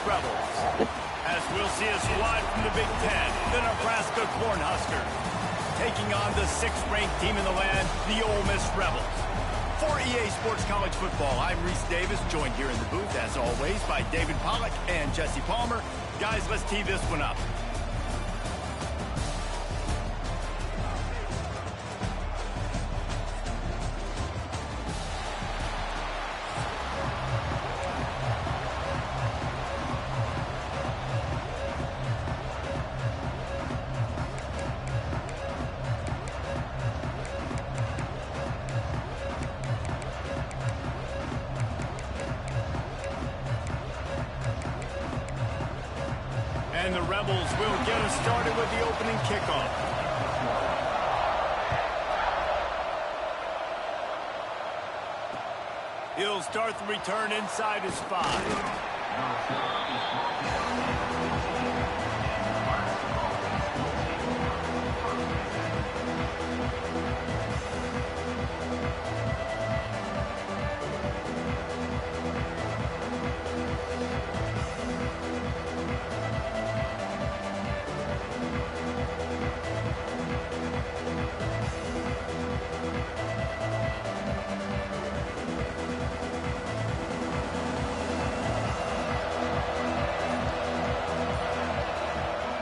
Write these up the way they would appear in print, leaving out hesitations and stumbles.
Rebels. As we'll see a squad from the Big Ten, the Nebraska Cornhuskers, taking on the 6th-ranked team in the land, the Ole Miss Rebels. For EA Sports College Football, I'm Reese Davis, joined here in the booth, as always, by David Pollack and Jesse Palmer. Guys, let's tee this one up. And the Rebels will get us started with the opening kickoff. He'll start the return inside his 5.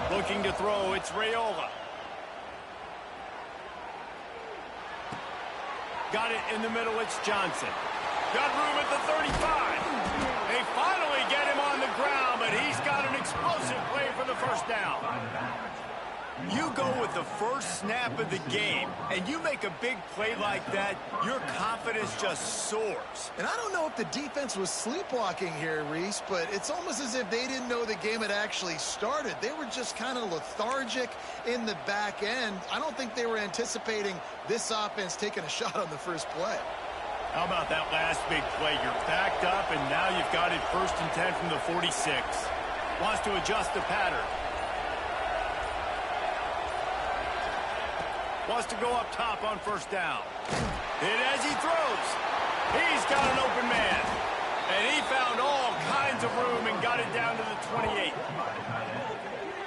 Looking to throw, it's Raiola. Got it in the middle, it's Johnson. Got room at the 35. They finally get him on the ground, but he's got an explosive play for the first down. You go with the first snap of the game, and you make a big play like that, your confidence just soars. And I don't know if the defense was sleepwalking here, Reese, but it's almost as if they didn't know the game had actually started. They were just kind of lethargic in the back end. I don't think they were anticipating this offense taking a shot on the first play. How about that last big play? You're backed up, and now you've got it 1st and 10 from the 46. Wants to adjust the pattern. Wants to go up top on 1st down. And as he throws, he's got an open man. And he found all kinds of room and got it down to the 28.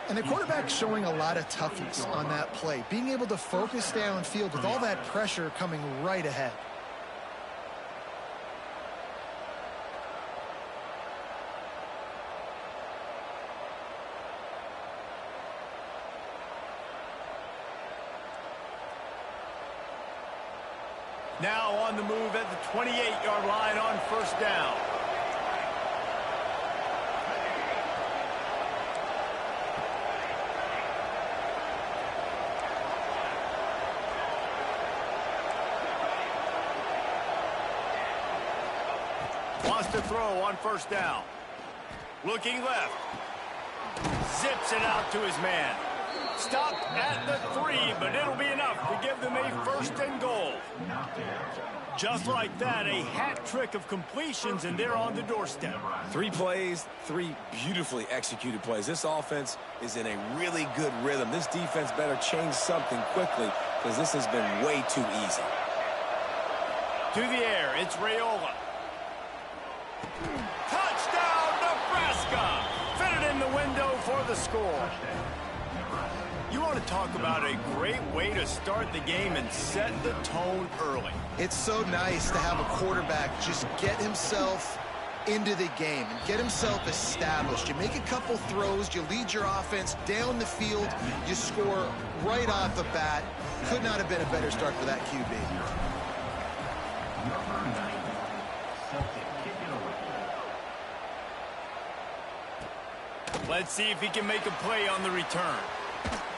And the quarterback's showing a lot of toughness on that play, being able to focus downfield with all that pressure coming right ahead. Now on the move at the 28-yard line on 1st down. Wants to throw on 1st down. Looking left. Zips it out to his man. Stopped at the 3, but it'll be enough to give them a 1st and goal. Just like that, a hat trick of completions, and they're on the doorstep. 3 plays, 3 beautifully executed plays. This offense is in a really good rhythm. This defense better change something quickly because this has been way too easy. To the air, it's Raiola. Touchdown, Nebraska! Fitted in the window for the score. You want to talk about a great way to start the game and set the tone early. It's so nice to have a quarterback just get himself into the game and get himself established. You make a couple throws, you lead your offense down the field, you score right off the bat. Could not have been a better start for that QB. Let's see if he can make a play on the return.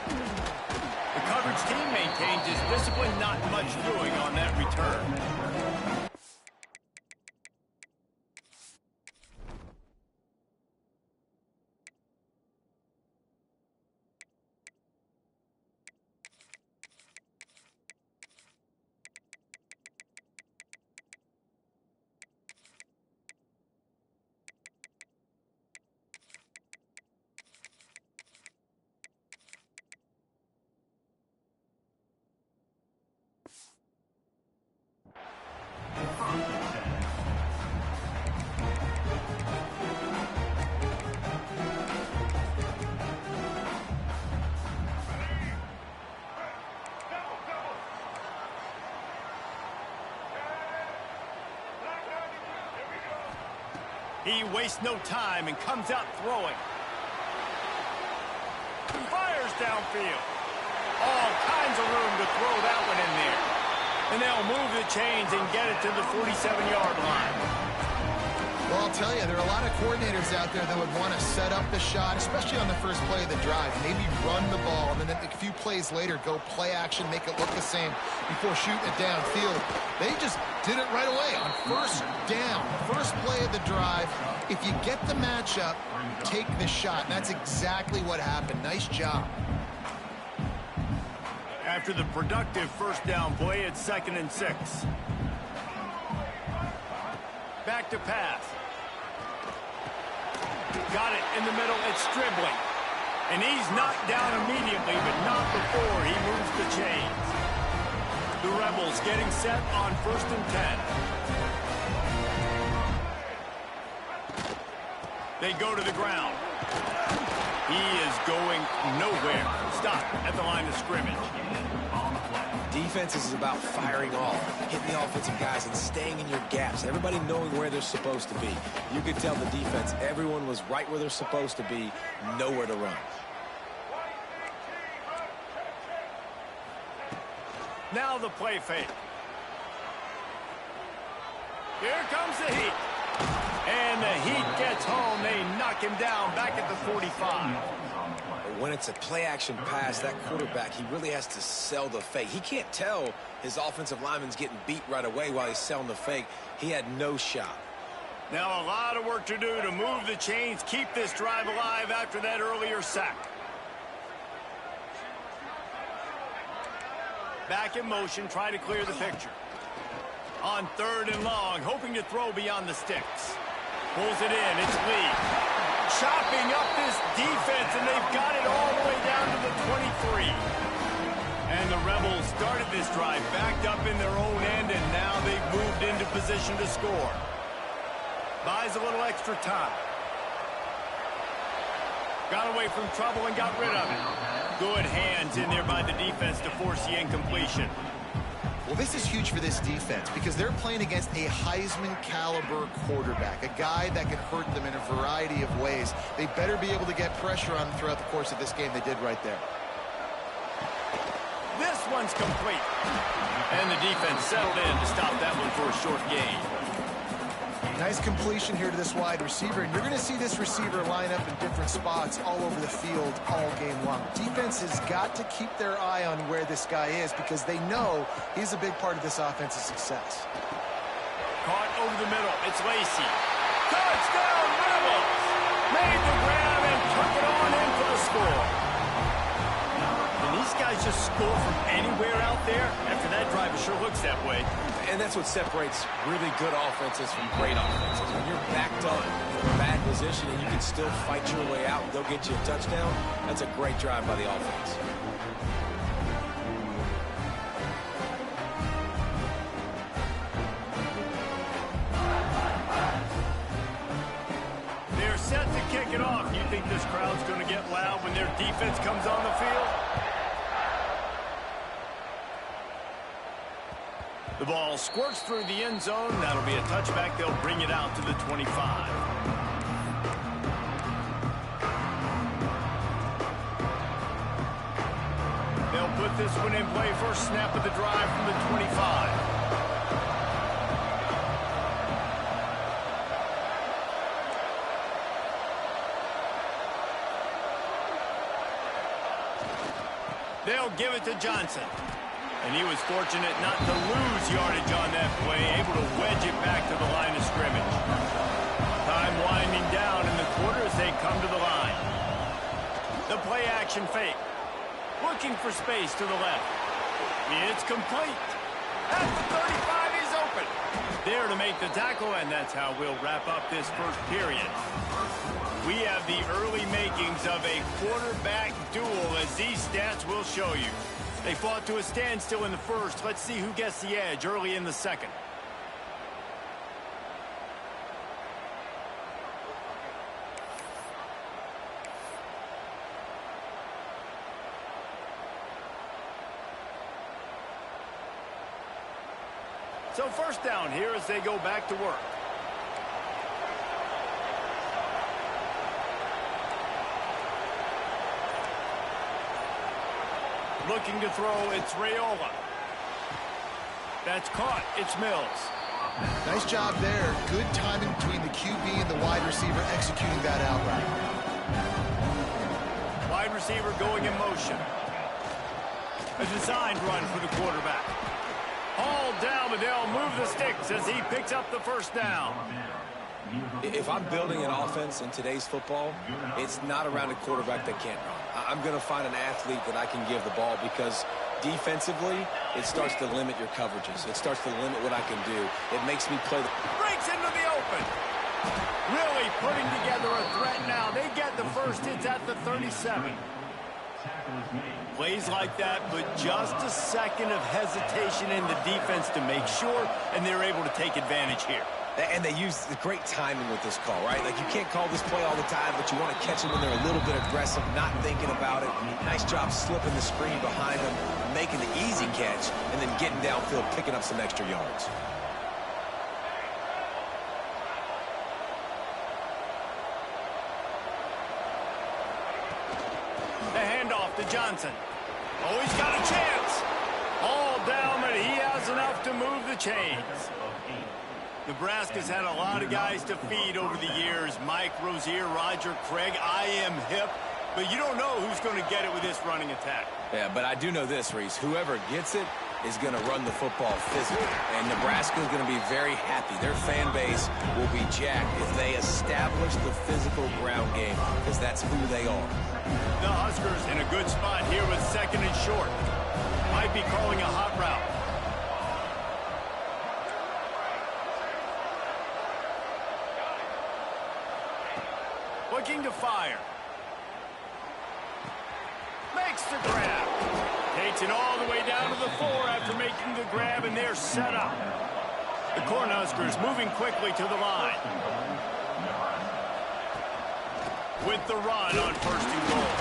The coverage team maintains his discipline, not much doing on that return. He wastes no time and comes out throwing. Fires downfield. All kinds of room to throw that one in there. And they'll move the chains and get it to the 47-yard line. Well, I'll tell you, there are a lot of coordinators out there that would want to set up the shot, especially on the first play of the drive. Maybe run the ball, and then a few plays later, go play action, make it look the same before shooting it downfield. They just did it right away on first down, first play of the drive. If you get the matchup, take the shot. And that's exactly what happened. Nice job. After the productive first down play, it's 2nd and 6. Back to pass. Got it in the middle. It's dribbling. And he's knocked down immediately, but not before he moves the chains. The Rebels getting set on 1st and 10. They go to the ground. He is going nowhere. Stop at the line of scrimmage. Defense is about firing off, hitting the offensive guys and staying in your gaps. Everybody knowing where they're supposed to be. You could tell the defense, everyone was right where they're supposed to be, nowhere to run. Now the play fake. Here comes the heat. And the Heat gets home. They knock him down back at the 45. When it's a play-action pass, that quarterback, he really has to sell the fake. He can't tell his offensive lineman's getting beat right away while he's selling the fake. He had no shot. Now a lot of work to do to move the chains, keep this drive alive after that earlier sack. Back in motion, try to clear the picture. On 3rd and long, hoping to throw beyond the sticks. Pulls it in, it's Lee. Chopping up this defense, and they've got it all the way down to the 23. And the Rebels started this drive backed up in their own end, and now they've moved into position to score. Buys a little extra time. Got away from trouble and got rid of it. Good hands in there by the defense to force the incompletion. Well, this is huge for this defense because they're playing against a Heisman-caliber quarterback, a guy that can hurt them in a variety of ways. They better be able to get pressure on them throughout the course of this game. They did right there. This one's complete. And the defense settled in to stop that one for a short gain. Nice completion here to this wide receiver, and you're going to see this receiver line up in different spots all over the field all game long. Defense has got to keep their eye on where this guy is because they know he's a big part of this offense's success. Caught over the middle. It's Lacey. Touchdown, Rebels! Made the grab and took it on in for the score. Can these guys just score from anywhere out there? After that drive, it sure looks that way. And that's what separates really good offenses from great offenses. When you're backed up in a bad position and you can still fight your way out and go get you a touchdown, that's a great drive by the offense. They're set to kick it off. You think this crowd's going to get loud when their defense comes on the field? The ball squirts through the end zone. That'll be a touchback. They'll bring it out to the 25. They'll put this one in play. First snap of the drive from the 25. They'll give it to Johnson. And he was fortunate not to lose yardage on that play, able to wedge it back to the line of scrimmage. Time winding down in the quarter as they come to the line. The play action fake. Looking for space to the left. It's complete. At the 35, he's open. There to make the tackle, and that's how we'll wrap up this first period. We have the early makings of a quarterback duel, as these stats will show you. They fought to a standstill in the first. Let's see who gets the edge early in the second. So first down here as they go back to work. Looking to throw, it's Raiola. That's caught. It's Mills. Nice job there. Good timing between the QB and the wide receiver executing that out route. Wide receiver going in motion. A designed run for the quarterback. Hauled down, but they'll move the sticks as he picks up the first down. If I'm building an offense in today's football, it's not around a quarterback that can't run. I'm going to find an athlete that I can give the ball because defensively, it starts to limit your coverages. It starts to limit what I can do. It makes me play. Breaks into the open. Really putting together a threat now. They get the first. It's at the 37. Plays like that, but just a second of hesitation in the defense to make sure, and they're able to take advantage here. And they use the great timing with this call, right? Like, you can't call this play all the time, but you want to catch them when they're a little bit aggressive, not thinking about it. Nice job slipping the screen behind them, making the easy catch, and then getting downfield, picking up some extra yards. The handoff to Johnson. Oh, he's got a chance. All down, but he has enough to move the chains. Nebraska's had a lot of guys to feed over the years. Mike, Rozier, Roger, Craig. I am hip. But you don't know who's going to get it with this running attack. Yeah, but I do know this, Reese. Whoever gets it is going to run the football physically. And Nebraska is going to be very happy. Their fan base will be jacked if they establish the physical ground game, because that's who they are. The Huskers in a good spot here with second and short. Might be calling a hot route. Looking to fire. Makes the grab. Takes it all the way down to the 4 after making the grab, and they're set up. The Cornhuskers moving quickly to the line. With the run on first and goal.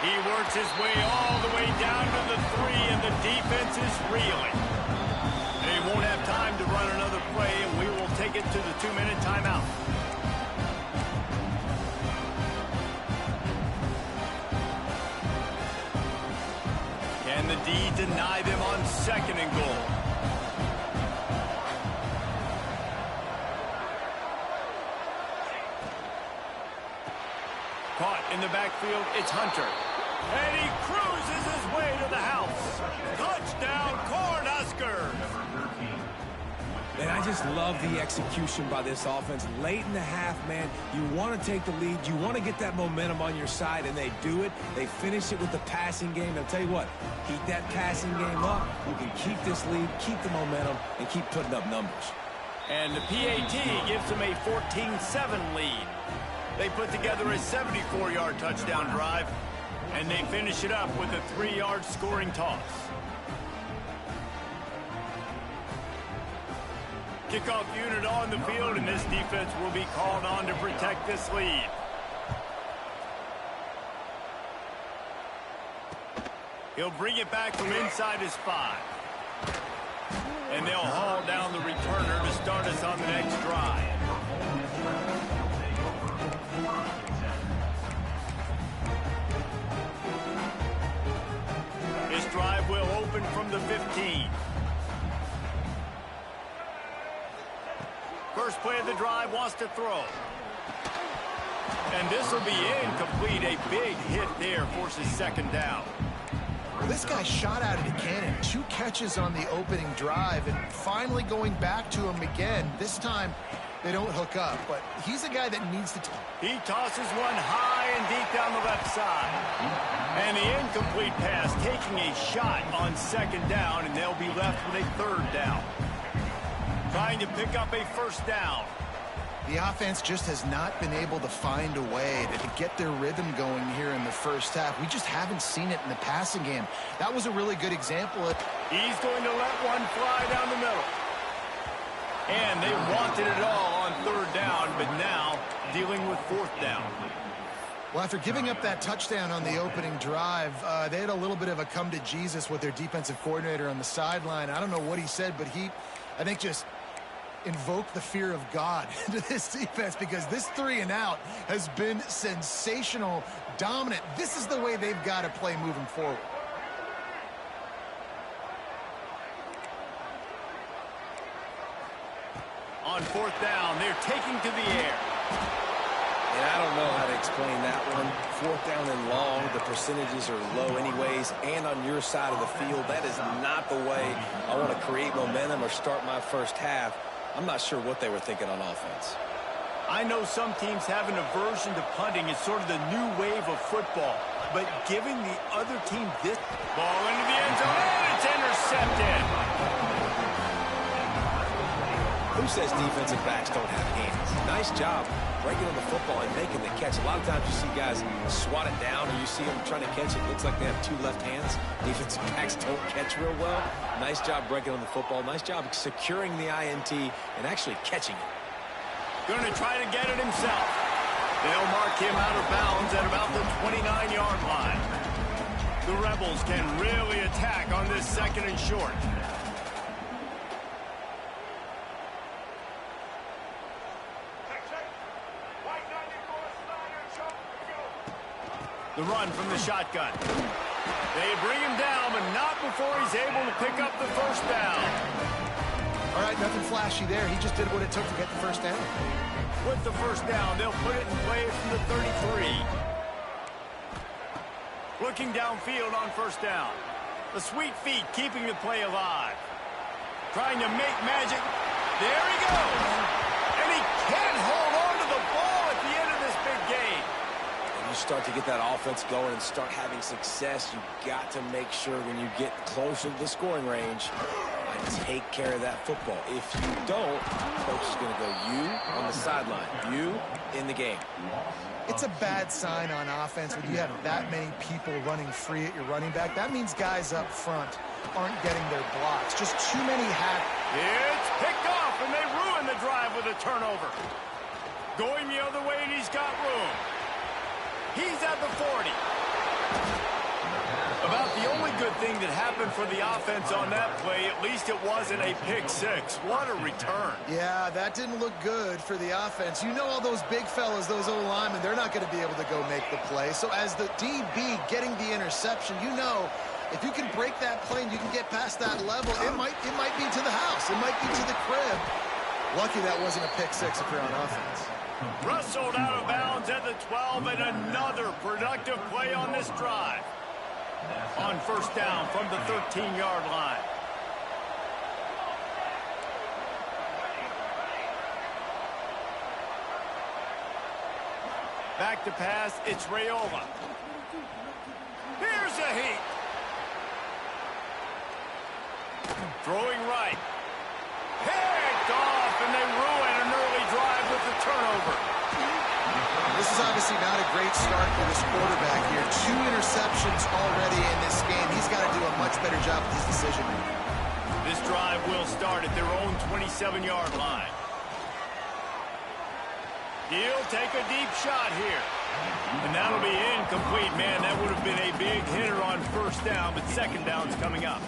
He works his way all the way down to the 3, and the defense is reeling. They won't have time to run another play, and we will take it to the 2-minute timeout. Can the D deny them on second and goal? Caught in the backfield, it's Hunter. And he cruises his way to the house. Touchdown, Cornhuskers! And I just love the execution by this offense. Late in the half, man, you want to take the lead. You want to get that momentum on your side, and they do it. They finish it with the passing game. I'll tell you what, keep that passing game up. You can keep this lead, keep the momentum, and keep putting up numbers. And the PAT gives them a 14-7 lead. They put together a 74-yard touchdown drive, and they finish it up with a 3-yard scoring toss. Kickoff unit on the field, and this defense will be called on to protect this lead. He'll bring it back from inside his 5. And they'll haul down the returner to start us on the next drive. This drive will open from the 15. First play of the drive, wants to throw. And this will be incomplete. A big hit there, forces second down. Well, this guy shot out of the cannon. 2 catches on the opening drive, and finally going back to him again. This time, they don't hook up, but he's a guy that needs to... He tosses one high and deep down the left side. And the incomplete pass taking a shot on second down, and they'll be left with a third down. Trying to pick up a first down. The offense just has not been able to find a way to get their rhythm going here in the first half. We just haven't seen it in the passing game. That was a really good example of... He's going to let one fly down the middle. And they wanted it all on third down, but now dealing with fourth down. Well, after giving up that touchdown on the opening drive, they had a little bit of a come to Jesus with their defensive coordinator on the sideline. I don't know what he said, but he, I think, just invoke the fear of God into this defense, because this 3 and out has been sensational, dominant. This is the way they've got to play moving forward. On fourth down, they're taking to the air. And I don't know how to explain that one. Fourth down and long, the percentages are low anyways, and on your side of the field, that is not the way I want to create momentum or start my first half. I'm not sure what they were thinking on offense. I know some teams have an aversion to punting. It's sort of the new wave of football. But giving the other team this ball into the end zone, and it's intercepted. Who says defensive backs don't have hands? Nice job breaking on the football and making the catch. A lot of times you see guys swat it down, or you see them trying to catch it. It looks like they have two left hands. Defensive backs don't catch real well. Nice job breaking on the football. Nice job securing the INT and actually catching it. Going to try to get it himself. They'll mark him out of bounds at about the 29-yard line. The Rebels can really attack on this second and short. The run from the shotgun. They bring him down, but not before he's able to pick up the first down. All right, nothing flashy there. He just did what it took to get the first down. With the first down, they'll put it in play from the 33. Looking downfield on first down. The sweet feet keeping the play alive. Trying to make magic. There he goes. And he can't hold on to the ball at the end of this big game. You start to get that offense going and start having success, you got to make sure when you get closer to the scoring range, take care of that football. If you don't, coach is going to go you on the sideline, you in the game. It's a bad sign on offense when you have that many people running free at your running back. That means guys up front aren't getting their blocks. Just too many It's picked off, and they ruin the drive with a turnover. Going the other way, and he's got room. He's at the 40. About the only good thing that happened for the offense on that play, at least it wasn't a pick six. What a return. Yeah, that didn't look good for the offense. You know all those big fellas, those O-linemen, they're not going to be able to go make the play. So as the DB getting the interception, you know if you can break that play and you can get past that level, it might be to the house. It might be to the crib. Lucky that wasn't a pick six if you're on offense. Wrestled out of bounds at the 12, and another productive play on this drive. On first down from the 13-yard line. Back to pass, it's Rayola. Here's a heat. Throwing right. Picked off, and they ruin an early drive with the turnover. This is obviously not a great start for this quarterback here. 2 interceptions already in this game. He's got to do a much better job with his decision-making. This drive will start at their own 27-yard line. He'll take a deep shot here. And that'll be incomplete. Man, that would have been a big hitter on first down, but second down's coming up.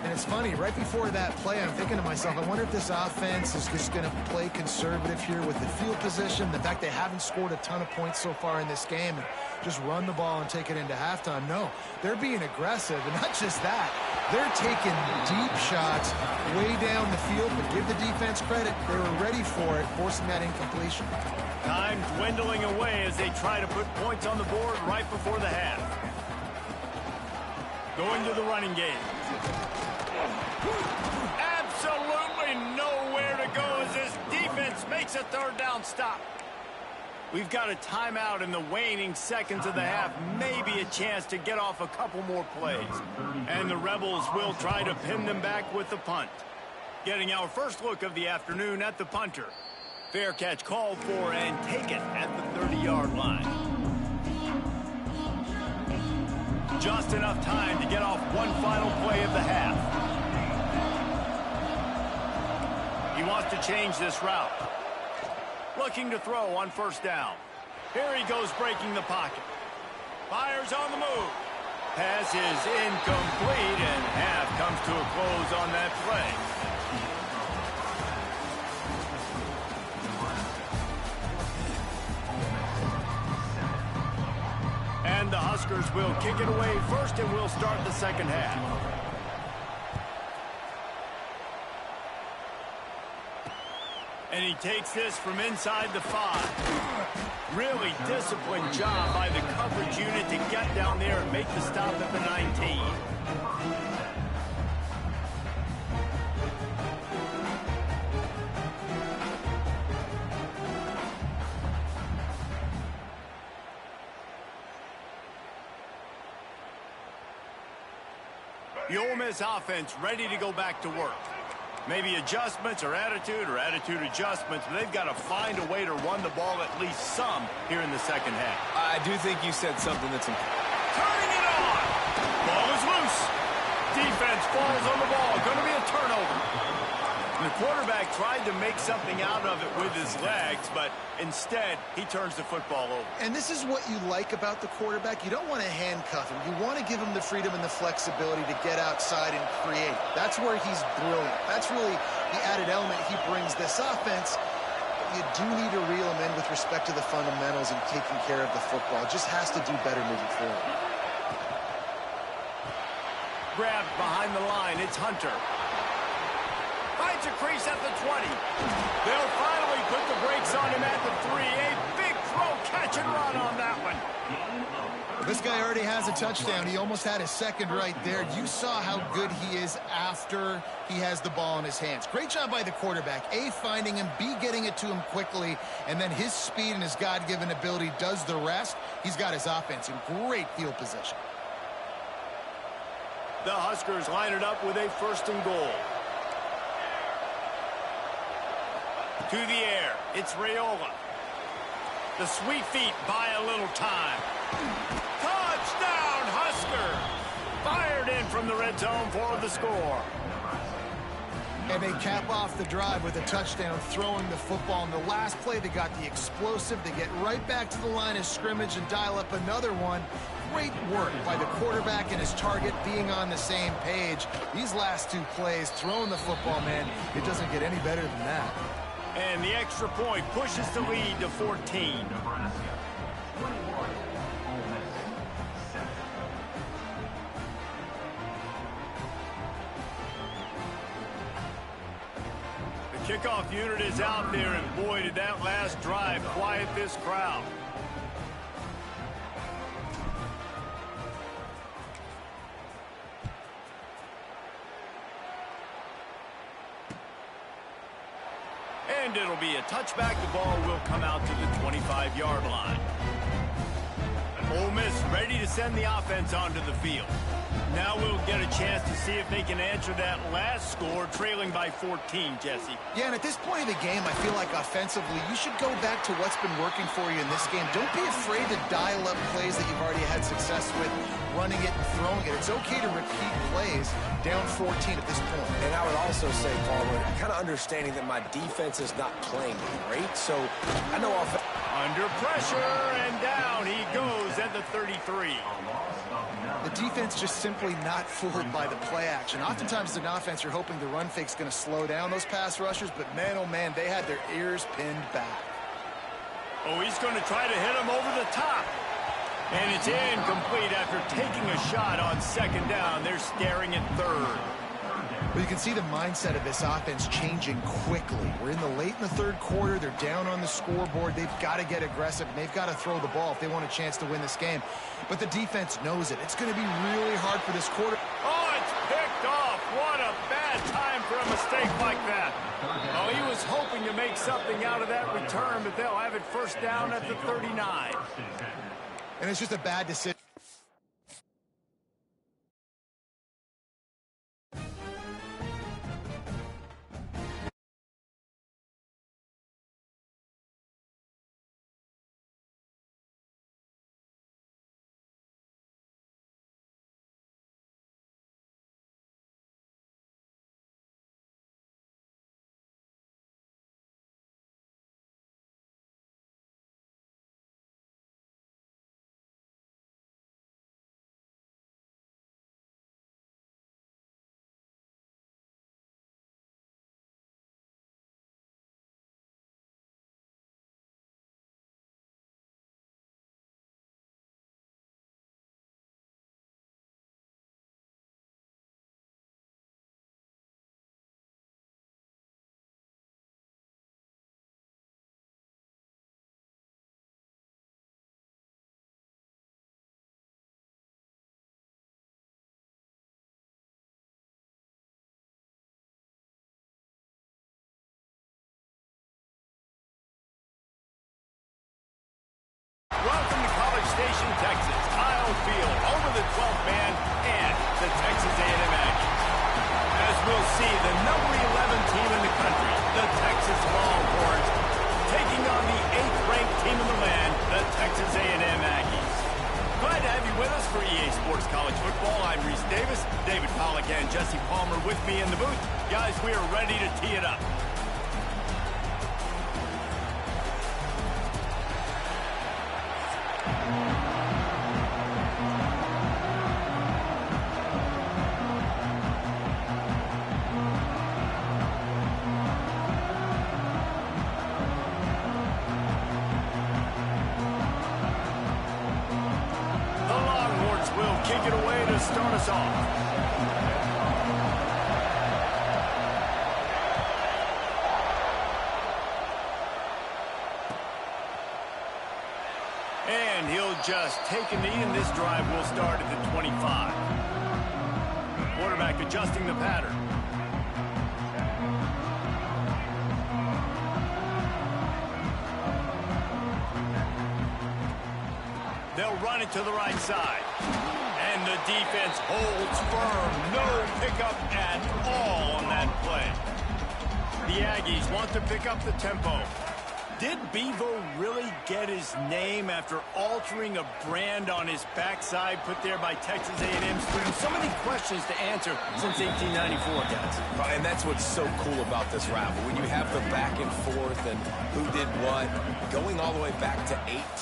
And it's funny, right before that play, I'm thinking to myself, I wonder if this offense is just going to play conservative here with the field position, the fact they haven't scored a ton of points so far in this game, and just run the ball and take it into halftime. No, they're being aggressive, and not just that. They're taking deep shots way down the field, but give the defense credit. They were ready for it, forcing that incompletion. Time dwindling away as they try to put points on the board right before the half. Going to the running game. Absolutely nowhere to go as this defense makes a third down stop. We've got a timeout in the waning seconds of the half. Maybe a chance to get off a couple more plays. And the Rebels will try to pin them back with the punt. Getting our first look of the afternoon at the punter. Fair catch called for and taken at the 30-yard line. Just enough time to get off one final play of the half. He wants to change this route. Looking to throw on first down. Here he goes breaking the pocket. Fires on the move. Pass is incomplete, and half comes to a close on that play. And the Huskers will kick it away first, and we'll start the second half. And he takes this from inside the 5. Really disciplined job by the coverage unit to get down there and make the stop at the 19. The Ole Miss offense ready to go back to work. Maybe adjustments or attitude adjustments, but they've got to find a way to run the ball at least some here in the second half. I do think you said something that's important. Turning it on. Ball is loose. Defense falls on the ball. Going to be a turnover. The quarterback tried to make something out of it with his legs, but instead, he turns the football over. And this is what you like about the quarterback. You don't want to handcuff him. You want to give him the freedom and the flexibility to get outside and create. That's where he's brilliant. That's really the added element he brings this offense. You do need to reel him in with respect to the fundamentals and taking care of the football. Just has to do better moving forward. Grabbed behind the line. It's Hunter. Finds a crease at the 20. They'll finally put the brakes on him at the 3. A big throw, catch and run on that one. This guy already has a touchdown. He almost had his second right there. You saw how good he is after he has the ball in his hands. Great job by the quarterback. A, finding him, B, getting it to him quickly, and then his speed and his God-given ability does the rest. He's got his offense in great field position. The Huskers line it up with a 1st and goal. To the air, it's Raiola. The sweet feet buy a little time. Touchdown, Husker! Fired in from the red zone for the score. And they cap off the drive with a touchdown, throwing the football. In the last play, they got the explosive. They get right back to the line of scrimmage and dial up another one. Great work by the quarterback and his target being on the same page. These last 2 plays, throwing the football, man, it doesn't get any better than that. And the extra point pushes the lead to 14. The kickoff unit is out there, and boy, did that last drive quiet this crowd. And it'll be a touchback. The ball will come out to the 25-yard line. Ole Miss ready to send the offense onto the field. Now we'll get a chance to see if they can answer that last score, trailing by 14, Jesse. Yeah, and at this point of the game, I feel like offensively, you should go back to what's been working for you in this game. Don't be afraid to dial up plays that you've already had success with, running it and throwing it. It's okay to repeat plays down 14 at this point. And I would also say, Paul, kind of understanding that my defense is not playing great, so I know under pressure, and down he goes at the 33. The defense just simply not fooled by the play action. Oftentimes as an offense, you're hoping the run fake's going to slow down those pass rushers, but man, oh man, they had their ears pinned back. Oh, he's going to try to hit him over the top. And it's incomplete after taking a shot on 2nd down. They're staring at 3rd. But you can see the mindset of this offense changing quickly. We're in the late in the 3rd quarter. They're down on the scoreboard. They've got to get aggressive, and they've got to throw the ball if they want a chance to win this game. But the defense knows it. It's going to be really hard for this quarter. Oh, it's picked off. What a bad time for a mistake like that. Oh, he was hoping to make something out of that return, but they'll have it 1st down at the 39. And it's just a bad decision. Station, Texas, Kyle Field, over the 12th man, and the Texas A&M Aggies. As we'll see, the number 11 team in the country, the Texas Longhorns, taking on the 8th-ranked team in the land, the Texas A&M Aggies. Glad to have you with us for EA Sports College Football. I'm Reese Davis, David Pollack, and Jesse Palmer with me in the booth. Guys, we are ready to tee it up. Kick it away to start us off. And he'll just take a knee, and this drive will start at the 25. Quarterback adjusting the pattern. They'll run it to the right side. And the defense holds firm. No pickup at all on that play. The Aggies want to pick up the tempo. Did Bevo really get his name after altering a brand on his backside put there by Texas A&M students? So many questions to answer since 1894, guys. And that's what's so cool about this rivalry. When you have the back and forth and who did what, going all the way back to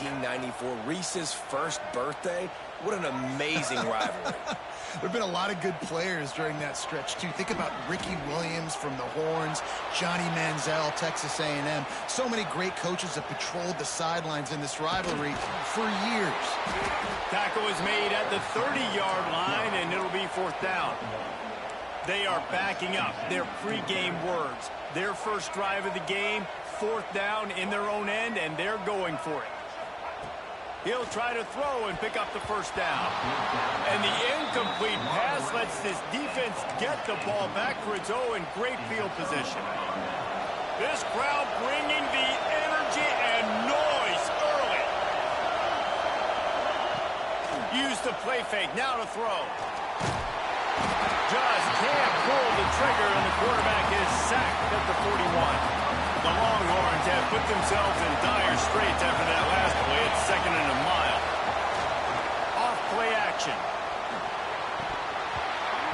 1894, Reese's first birthday. What an amazing rivalry. There have been a lot of good players during that stretch, too. Think about Ricky Williams from the Horns, Johnny Manziel, Texas A&M. So many great coaches have patrolled the sidelines in this rivalry for years. Tackle is made at the 30-yard line, and it'll be 4th down. They are backing up their pregame words. Their first drive of the game, 4th down in their own end, and they're going for it. He'll try to throw and pick up the first down. And the incomplete pass lets this defense get the ball back for its own great field position. This crowd bringing the energy and noise early. Use the play fake, now to throw. Just can't pull the trigger, and the quarterback is sacked at the 41. The Longhorns have put themselves in dire straits after that last play. It's 2nd and a mile. Off play action.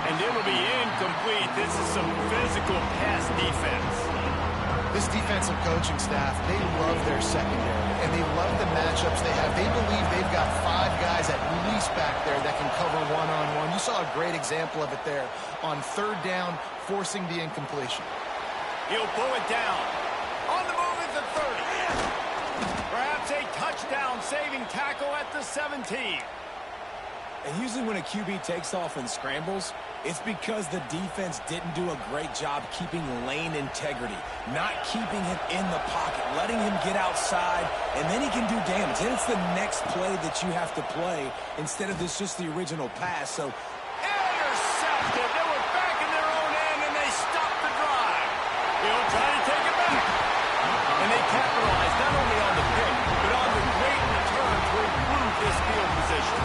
And it'll be incomplete. This is some physical pass defense. This defensive coaching staff, they love their secondary, and they love the matchups they have. They believe they've got 5 guys at least back there that can cover one-on-one. You saw a great example of it there on 3rd down, forcing the incompletion. He'll pull it down. On the move at the 30. Perhaps a touchdown-saving tackle at the 17. And usually when a QB takes off and scrambles, it's because the defense didn't do a great job keeping lane integrity, not keeping him in the pocket, letting him get outside, and then he can do damage. And it's the next play that you have to play instead of this just the original pass. So intercepted. They were back in their own end, and they stopped the drive. He'll try to take it back. And they capitalized not only on the pick, but on the great return to improve this field position.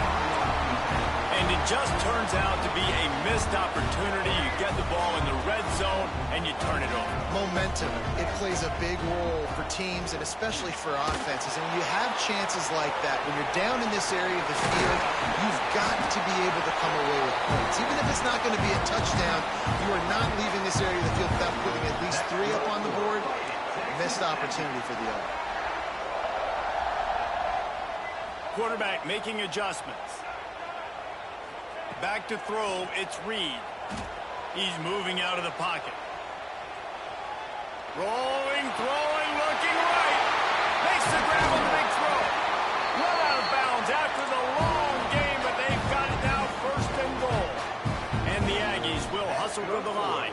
And it just turns out to be a missed opportunity. You get the ball in the red zone, and you turn it over. Momentum, it plays a big role for teams and especially for offenses. And when you have chances like that, when you're down in this area of the field, you've got to be able to come away with points. Even if it's not going to be a touchdown, you are not leaving this area of the field without putting at least 3 up on the board. Missed opportunity for the other. Quarterback making adjustments. Back to throw, it's Reed. He's moving out of the pocket. Rolling, throwing, looking right. Makes the grab on the big throw. Run out of bounds after the long game, but they've got it now 1st and goal. And the Aggies will hustle to the line.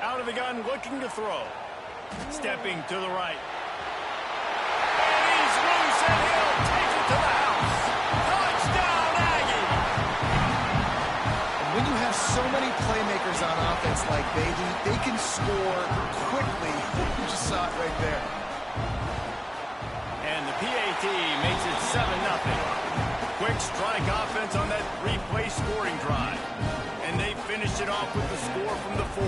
Out of the gun, looking to throw. Stepping to the right. And he's loose, and he'll take it to the house. Touchdown, Aggie! And when you have so many playmakers on offense like they do, they can score quickly. You just saw it right there. And the PAT makes it 7-0. Quick strike offense on that three-play scoring drive. And they finished it off with the score from the 4.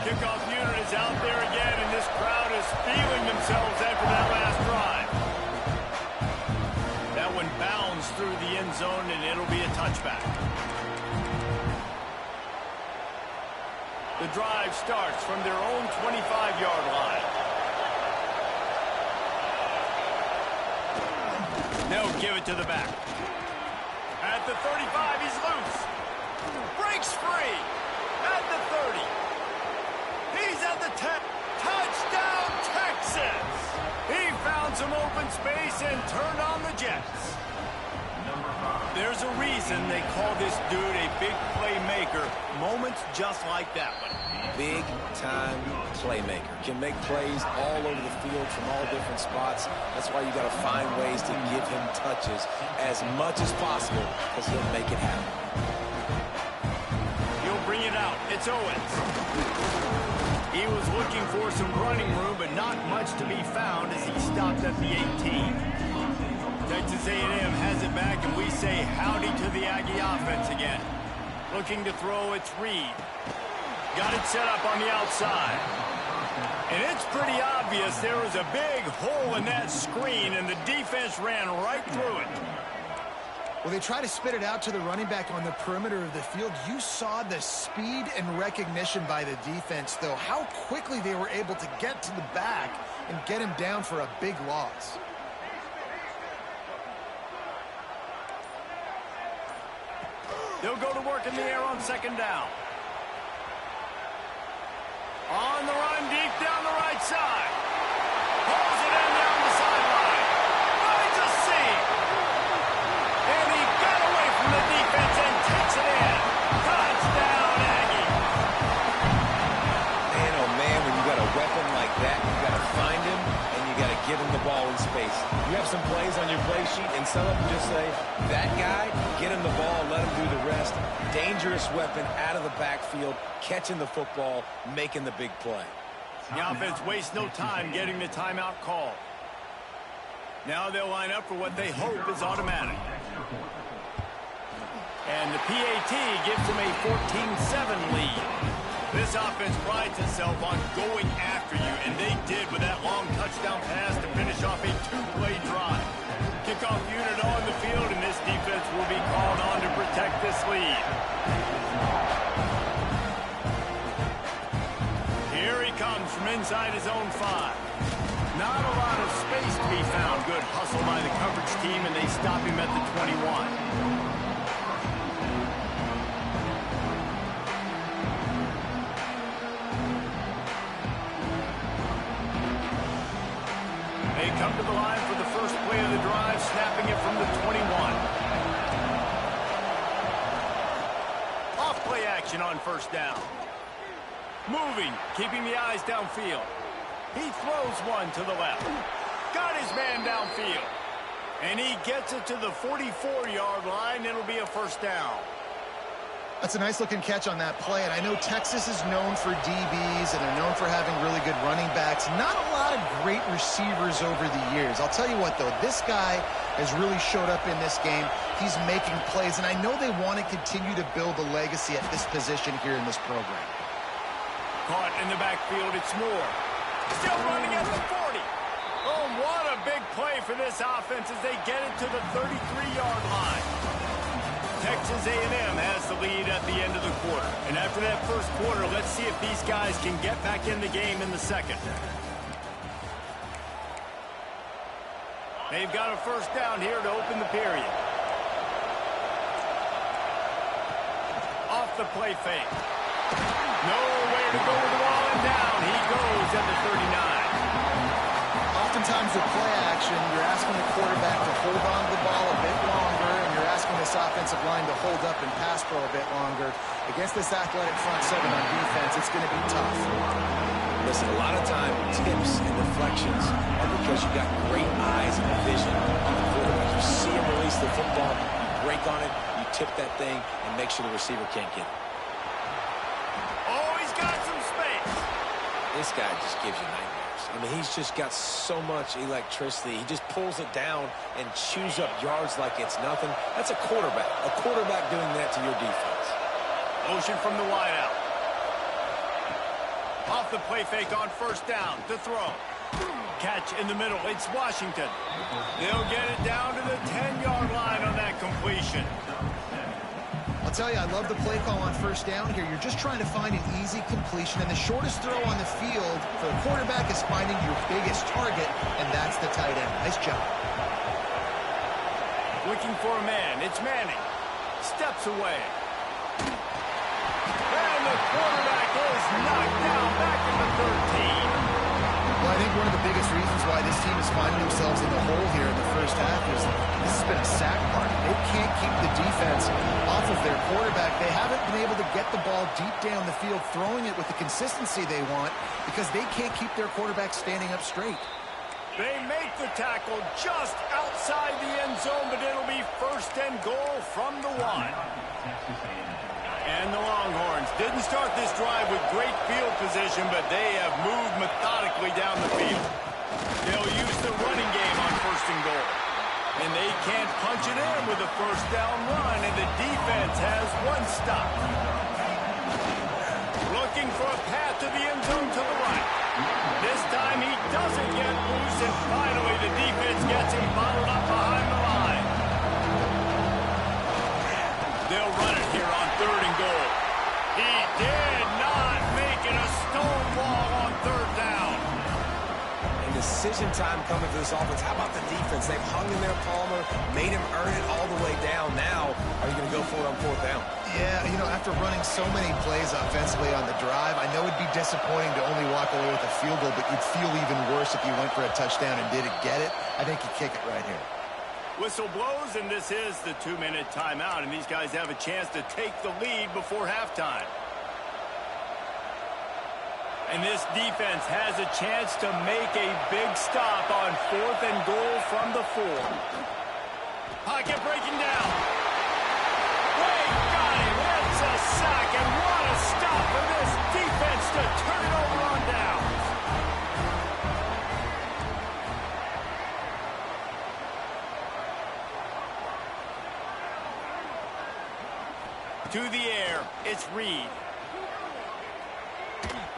Kickoff unit is out there again, and this crowd is feeling themselves after that last drive. That one bounds through the end zone, and it'll be a touchback. The drive starts from their own 25-yard line. They'll give it to the back. At the 35, he's loose. Breaks free. At the 30. He's at the 10. Touchdown, Texas! He found some open space and turned on the Jets. There's a reason they call this dude a big playmaker. Moments just like that one. Big-time playmaker. Can make plays all over the field from all different spots. That's why you got to find ways to give him touches as much as possible, because he'll make it happen. He'll bring it out. It's Owens. He was looking for some running room, but not much to be found as he stopped at the 18. Texas A&M has it back, and we say howdy to the Aggie offense again. Looking to throw, it's Reed. Got it set up on the outside. And it's pretty obvious there was a big hole in that screen, and the defense ran right through it. Well, they try to spit it out to the running back on the perimeter of the field. You saw the speed and recognition by the defense, though, how quickly they were able to get to the back and get him down for a big loss. They'll go to work in the air on second down. On the run, deep down the right side. Pulls it in down the sideline. Finds a seam. And he got away from the defense and takes it in. Touchdown, Aggie. Man, oh man, when you got a weapon like that, you got to find him and you got to give him the ball in space. You have some plays on your play sheet, and some of them just say, that guy, get him the ball, let him do the rest. Dangerous weapon out of the backfield, catching the football, making the big play. The offense wastes no time getting the timeout call. Now they'll line up for what they hope is automatic. And the PAT gives them a 14-7 lead. This offense prides itself on going after you, and they did with that long touchdown pass to finish off a two-play drive. Kickoff unit on the field, and this defense will be called on to protect this lead. Here he comes from inside his own 5. Not a lot of space to be found. Good hustle by the coverage team, and they stop him at the 21. They come to the line for the first play of the drive, snapping it from the 21. Off play action on first down. Moving, keeping the eyes downfield. He throws one to the left. Got his man downfield. And he gets it to the 44-yard line. It'll be a first down. That's a nice-looking catch on that play, and I know Texas is known for DBs, and they're known for having really good running backs. Not a lot of great receivers over the years. I'll tell you what, though, this guy has really showed up in this game. He's making plays, and I know they want to continue to build a legacy at this position here in this program. Caught in the backfield, it's Moore. Still running at the 40. Oh, what a big play for this offense as they get it to the 33-yard line. Texas A&M has the lead at the end of the quarter. And after that first quarter, let's see if these guys can get back in the game in the second. They've got a first down here to open the period. Off the play fake. Nowhere to go with the ball, and down he goes at the 39. Oftentimes with play action, you're asking the quarterback to hold on to the ball a bit longer, and you're asking this offensive line to hold up and pass pro a bit longer. Against this athletic front seven on defense, it's going to be tough. Listen, a lot of times tips and deflections are because you got great eyes and vision on the quarterback. You see him release the football, you break on it, you tip that thing, and make sure the receiver can't get it. Oh, he's This guy just gives you nightmares. I mean, he's just got so much electricity. He just pulls it down and chews up yards like it's nothing. That's a quarterback. A quarterback doing that to your defense. Motion from the wideout. Off the play fake on first down to throw. Catch in the middle. It's Washington. They'll get it down to the 10-yard line on that completion. I'll tell you, I love the play call on first down here. You're just trying to find an easy completion, and the shortest throw on the field for a quarterback is finding your biggest target, and that's the tight end. Nice job. Looking for a man. It's Manning. Steps away. And the quarterback is knocked down back in the 13. Well, I think one of the biggest reasons why this team is finding themselves in the hole here in the first half is this has been a sack party. They can't keep the defense off of their quarterback. They haven't been able to get the ball deep down the field, throwing it with the consistency they want because they can't keep their quarterback standing up straight. They make the tackle just outside the end zone, but it'll be first and goal from the 1. And the Longhorns didn't start this drive with great field position, but they have moved methodically down the field. They'll use the running game on first and goal. And they can't punch it in with a first down run, and the defense has one stop. Looking for a path to the end zone to the right. This time he doesn't get loose, and finally the defense gets him bottled up behind the line. They'll run it here on third and goal. He did not make it a stone wall on third down. And decision time coming for this offense. How about the defense? They've hung in there, Palmer, made him earn it all the way down. Now, are you going to go for it on fourth down? Yeah, you know, after running so many plays offensively on the drive, I know it'd be disappointing to only walk away with a field goal, but you'd feel even worse if you went for a touchdown and didn't get it. I think you kick it right here. Whistle blows, and this is the 2-minute timeout, and these guys have a chance to take the lead before halftime. And this defense has a chance to make a big stop on fourth and goal from the 4. Pocket breaking down. They got him. That's a sack, and what a stop for this defense to turn it over on downs. To the air, it's Reed.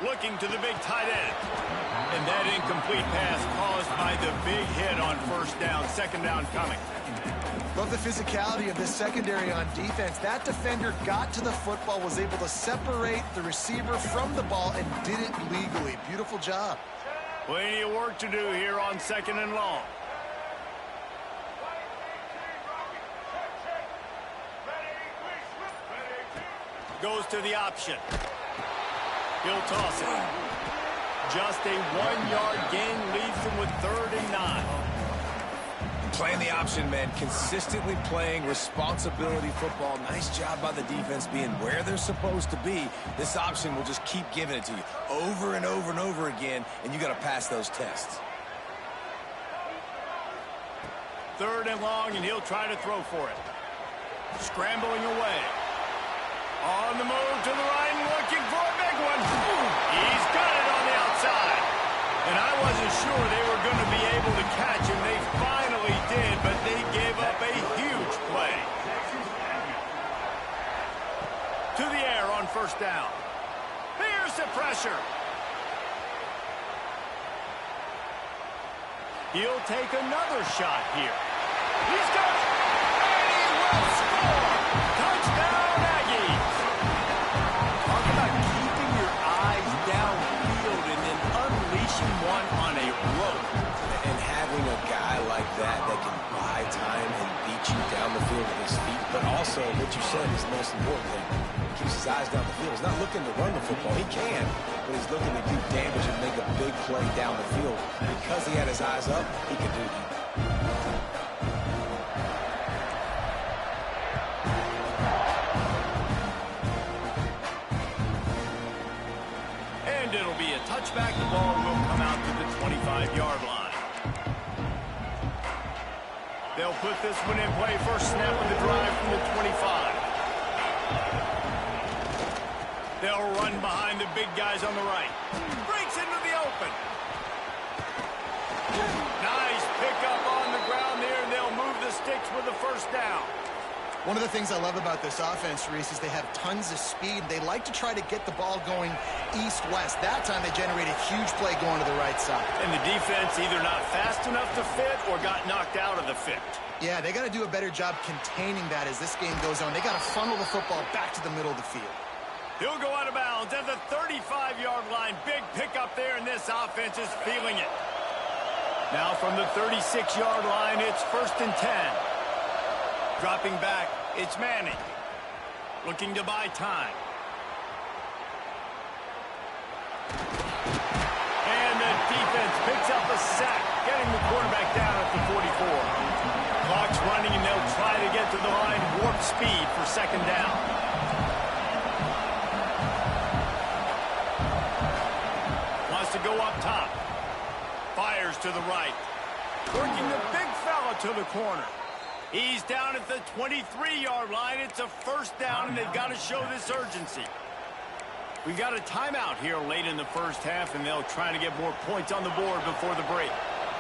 Looking to the big tight end. And that incomplete pass caused by the big hit on first down. Second down coming. Love the physicality of this secondary on defense. That defender got to the football, was able to separate the receiver from the ball, and did it legally. Beautiful job. Plenty of work to do here on second and long. Goes to the option. He'll toss it. Just a 1-yard gain leaves him with 3rd and 9. Playing the option, man. Consistently playing responsibility football. Nice job by the defense being where they're supposed to be. This option will just keep giving it to you over and over and over again, and you got to pass those tests. 3rd and long, and he'll try to throw for it. Scrambling away. On the move to the right, looking for a big one. He's got it on the outside. And I wasn't sure they were going to be able to catch him. They finally did, but they gave up a huge play. To the air on first down. Here's the pressure. He'll take another shot here. He's got it. And he will score. Touchdown, Aggies. Talk about keeping your eyes downfield and then unleashing one on a rope. And having a guy like that can buy time and beat you down the field with his feet, but also what you said is the most important thing. He keeps his eyes down the field. He's not looking to run the football. He can, but he's looking to do damage and make a big play down the field. Because he had his eyes up, he can do that. And it'll be a touchback. The ball will come out to the 25-yard line. They'll put this one in play. First snap of the drive from the 25. They'll run behind the big guys on the right. Breaks into open. Nice pickup on the ground there, and they'll move the sticks with the first down. One of the things I love about this offense, Reese, is they have tons of speed. They like to try to get the ball going east-west. That time they generated a huge play going to the right side. And the defense either not fast enough to fit or got knocked out of the fit. Yeah, they got to do a better job containing that as this game goes on. They got to funnel the football back to the middle of the field. He'll go out of bounds at the 35-yard line. Big pickup there, and this offense is feeling it. Now from the 36-yard line, it's 1st and 10. Dropping back, it's Manning. Looking to buy time. And the defense picks up a sack, getting the quarterback down at the 44. Clock's running, and they'll try to get to the line warp speed for 2nd down. Wants to go up top. Fires to the right. Working the big fella to the corner. He's down at the 23-yard line. It's a 1st down, and they've got to show this urgency. We've got a timeout here late in the first half, and they'll try to get more points on the board before the break.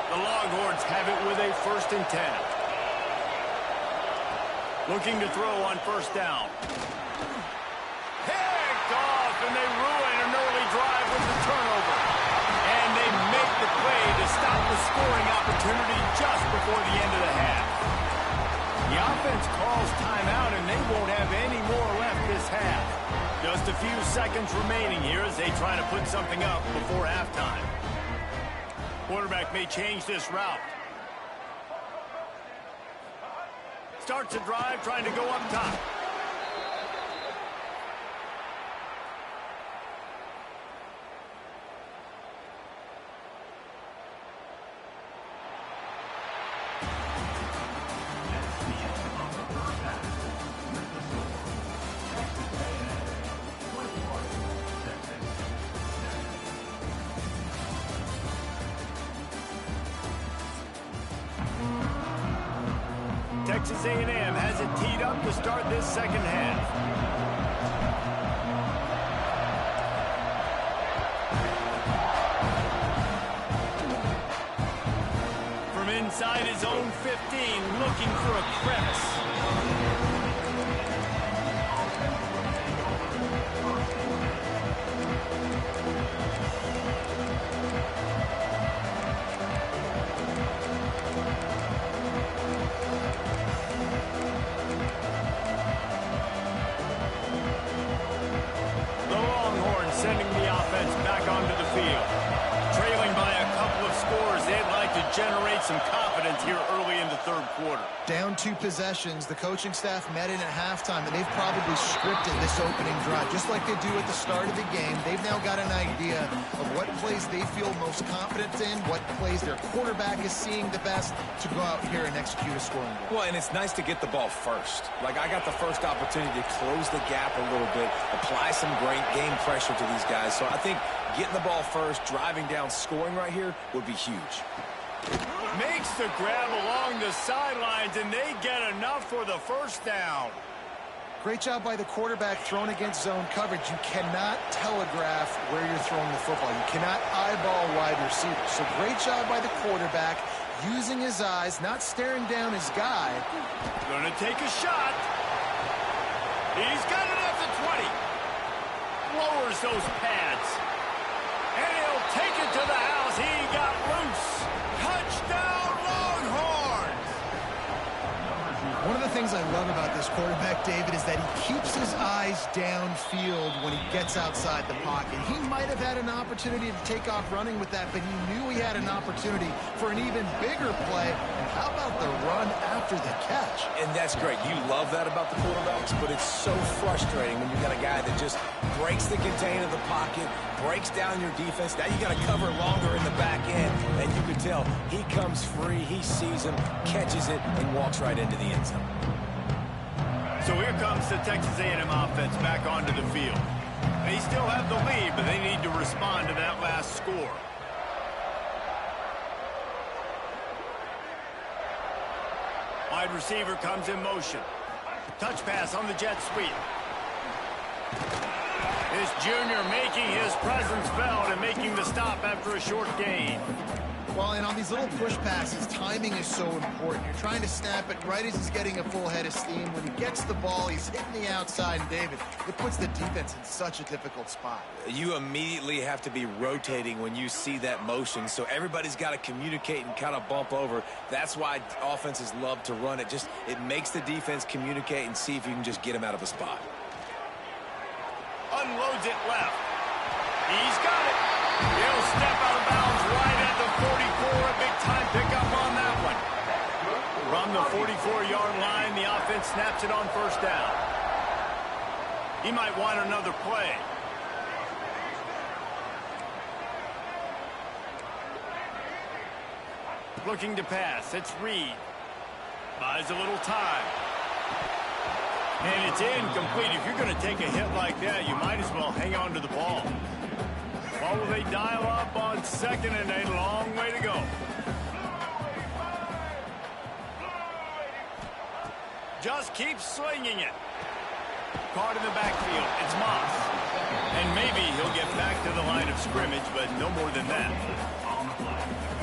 The Longhorns have it with a 1st and 10. Looking to throw on 1st down. Picked off, and they ruin an early drive with the turnover. And they make the play to stop the scoring opportunity just before the end of the half. The offense calls timeout, and they won't have any more left this half. Just a few seconds remaining here as they try to put something up before halftime. Quarterback may change this route. Starts a drive trying to go up top. Texas A&M has it teed up to start this 2nd half. From inside his own 15, looking for a crevice. Sending the offense back onto the field. Trailing by a couple of scores, they'd like to generate some confidence here early in the 3rd quarter. Down 2 possessions, the coaching staff met in at halftime, and they've probably scripted this opening drive. Just like they do at the start of the game, they've now got an idea of what plays they feel most confident in, what plays their quarterback is seeing the best to go out here and execute a scoring goal. Well, and it's nice to get the ball first. Like, I got the first opportunity to close the gap a little bit, apply some great game pressure to these guys. So I think getting the ball first, driving down, scoring right here would be huge. Makes the grab along the sidelines, and they get enough for the 1st down. Great job by the quarterback thrown against zone coverage. You cannot telegraph where you're throwing the football. You cannot eyeball wide receivers. So great job by the quarterback using his eyes, not staring down his guy. Gonna take a shot. He's got it at the 20. Lowers those pads. And he'll take it to the house. He got loose. Touchdown, Longhorns! One of the things I love about this quarterback, David, is that he keeps his eyes downfield when he gets outside the pocket. He might have had an opportunity to take off running with that, but he knew he had an opportunity for an even bigger play. And how about the run after the catch? And that's great. You love that about the quarterbacks, but it's so frustrating when you got a guy that just breaks the contain of the pocket, breaks down your defense. Now you got to cover longer in the back end, and you can tell he comes free, he sees him, catches it, and walks right into the end zone. So here comes the Texas A&M offense back onto the field. They still have the lead, but they need to respond to that last score. Wide receiver comes in motion. Touch pass on the jet sweep. His junior making his presence felt and making the stop after a short gain. Well, and on these little push passes, timing is so important. You're trying to snap it right as he's getting a full head of steam. When he gets the ball, he's hitting the outside, and David, it puts the defense in such a difficult spot. You immediately have to be rotating when you see that motion, so everybody's got to communicate and kind of bump over. That's why offenses love to run it. It makes the defense communicate and see if you can just get him out of a spot. Unloads it left. He's got it. He'll step out of bounds right at the 44. A big-time pickup on that one. From the 44-yard line, the offense snaps it on first down. He might want another play. Looking to pass. It's Reed. Buys a little time. And it's incomplete. If you're going to take a hit like that, you might as well hang on to the ball. Or will they dial up on second and a long way to go? Just keep slinging it. Caught in the backfield. It's Moss. And maybe he'll get back to the line of scrimmage, but no more than that.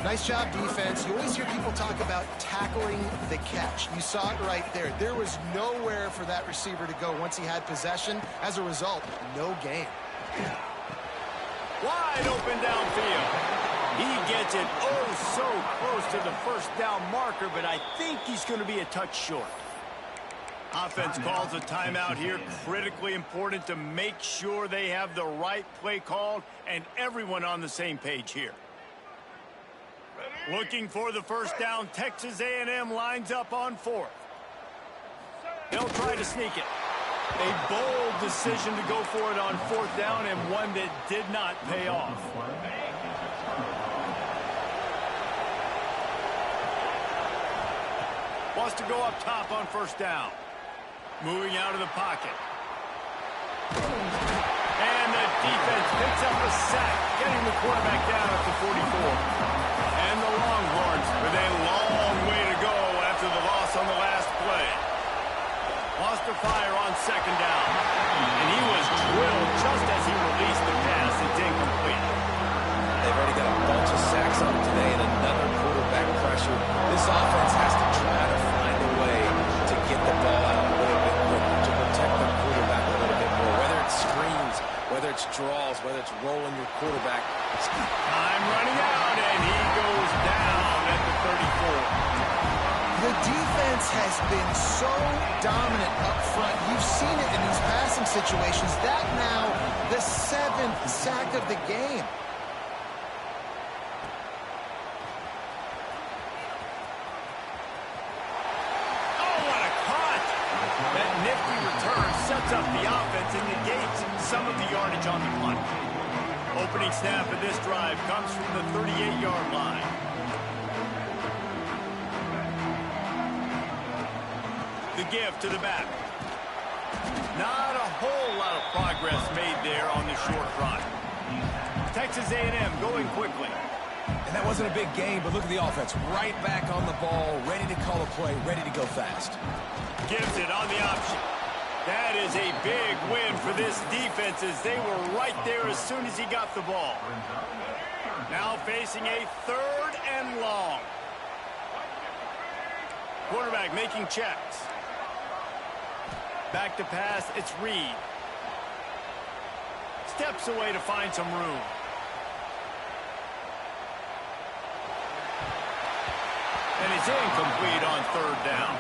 Nice job, defense. You always hear people talk about tackling the catch. You saw it right there. There was nowhere for that receiver to go once he had possession. As a result, no gain. Wide open downfield. He gets it oh so close to the first down marker, but I think he's going to be a touch short. Offense calls a timeout here. Critically important to make sure they have the right play called and everyone on the same page here. Looking for the first down. Texas A&M lines up on fourth. They'll try to sneak it. A bold decision to go for it on fourth down, and one that did not pay off. Wants to go up top on first down. Moving out of the pocket. And the defense picks up a sack, getting the quarterback down at the 44. And the Longhorns with a long way to go after the loss on the last play. Lost to fire on second down. And he was drilled just as he released the pass. It's incomplete. They've already got a bunch of sacks on them today and another quarterback pressure. This offense has to try to find a way to get the ball out a little bit quicker, to protect the quarterback a little bit more. Whether it's screens, whether it's draws, whether it's rolling your quarterback. Time running out, and he goes down at the 34. The defense has been so dominant up front. You've seen it in these passing situations. That now the 7th sack of the game. Oh, what a cut! That nifty return sets up the offense and negates some of the yardage on the punt. Opening snap of this drive comes from the 38-yard line. The give to the back. Not a whole lot of progress made there on the short run. Texas A&M going quickly. And that wasn't a big game, but look at the offense. Right back on the ball, ready to call a play, ready to go fast. Gives it on the option. That is a big win for this defense as they were right there as soon as he got the ball. Now facing a 3rd and long. Quarterback making checks. Back to pass, it's Reed. Steps away to find some room. And it's incomplete on 3rd down.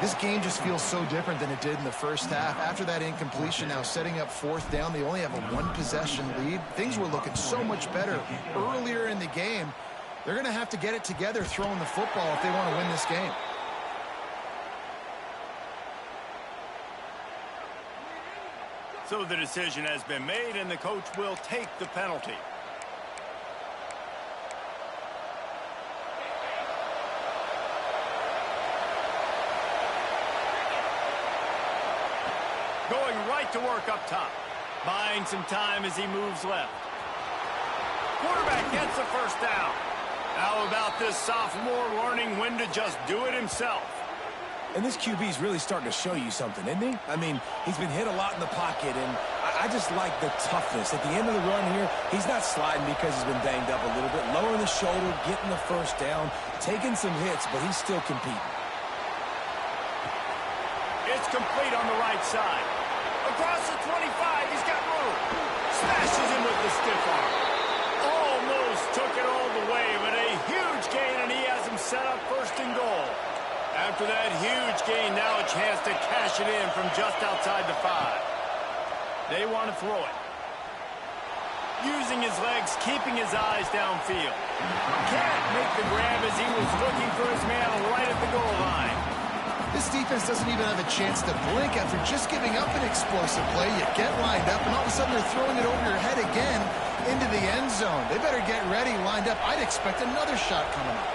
This game just feels so different than it did in the first half. After that incompletion, now setting up 4th down, they only have a 1-possession lead. Things were looking so much better earlier in the game. They're going to have to get it together throwing the football if they want to win this game. So the decision has been made, and the coach will take the penalty. Going right to work up top. Buying some time as he moves left. Quarterback gets the first down. How about this sophomore learning when to just do it himself? And this QB is really starting to show you something, isn't he? I mean, he's been hit a lot in the pocket, and I just like the toughness. At the end of the run here, he's not sliding because he's been banged up a little bit. Lowering the shoulder, getting the first down, taking some hits, but he's still competing. It's complete on the right side. Across the 25, he's got room. Smashes him with the stiff arm. Almost took it all the way, but a huge gain, and he has him set up first and goal. After that huge gain, now a chance to cash it in from just outside the 5. They want to throw it. Using his legs, keeping his eyes downfield. Can't make the grab as he was looking for his man right at the goal line. This defense doesn't even have a chance to blink after just giving up an explosive play. You get lined up, and all of a sudden they're throwing it over your head again into the end zone. They better get ready, lined up. I'd expect another shot coming up.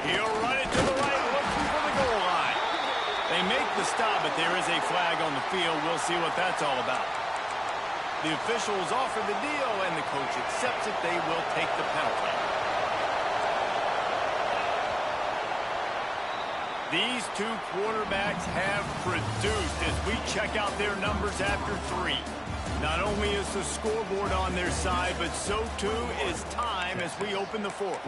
He'll run it to the right, looking for the goal line. They make the stop, but there is a flag on the field. We'll see what that's all about. The officials offer the deal, and the coach accepts it. They will take the penalty. These two quarterbacks have produced as we check out their numbers after 3. Not only is the scoreboard on their side, but so too is time as we open the 4th.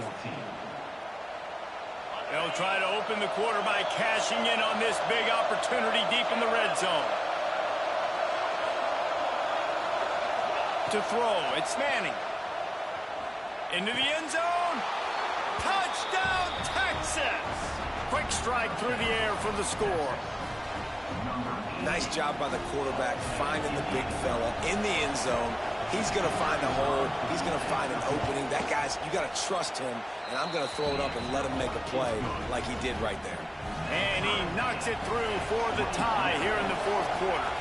They'll try to open the quarter by cashing in on this big opportunity deep in the red zone. To throw, it's Manning. Into the end zone. Touchdown, Texas! Quick strike through the air for the score. Nice job by the quarterback finding the big fella in the end zone. He's going to find a hole. He's going to find an opening. That guy's, you got to trust him, and I'm going to throw it up and let him make a play like he did right there. And he knocks it through for the tie here in the 4th quarter.